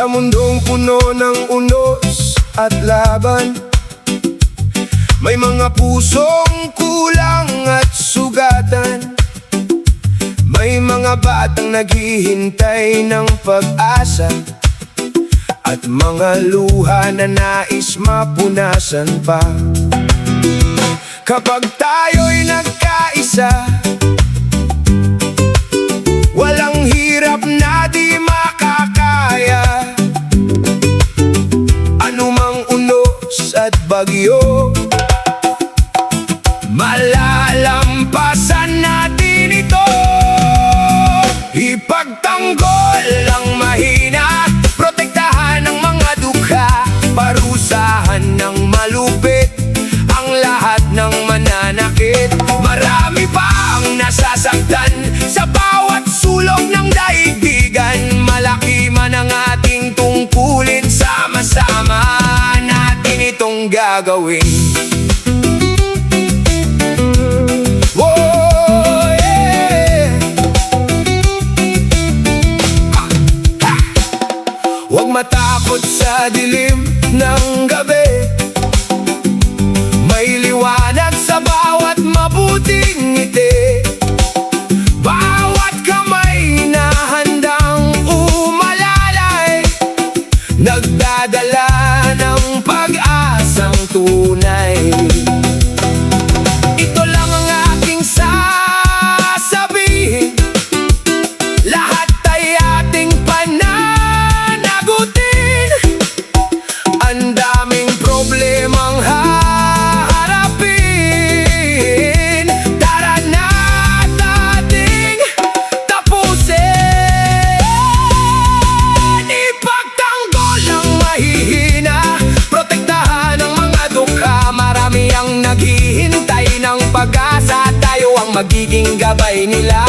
Sa mundong puno ng unos at laban, may mga pusong kulang at sugatan. May mga batang naghihintay ng pag-asa, at mga luha na nais mapunasan pa. Kapag tayo'y nagkaisa, walang hirap na di makakaya. Anumang unos at bagyo, malalampasan natin ito. Ipagtanggol ang mahina, protektahan ang mga dukha, parusahan ng malupit ang lahat ng mananakit. Marami pa ang nasasaktan sa bawat sulok ng daigdigan. Malaki man ang ating tungkulin, sama-sama natin itong gagawin. Huwag matakot sa dilim ng gabi, may liwanag sa bawat mabuting ngiti. Bawat kamay na handang umalalay, nagdadala ng pag-asang tunay. Ito lang ang aking sasabihin, lahat ay ating pananagutin. Ang daming problemang haharapin, tara na't ating tapusin. Ipagtanggol ang mahihina, protektahan ang mga dukha. Marami ang naghihintay ng pag-asa, tayo ang magiging gabay nila.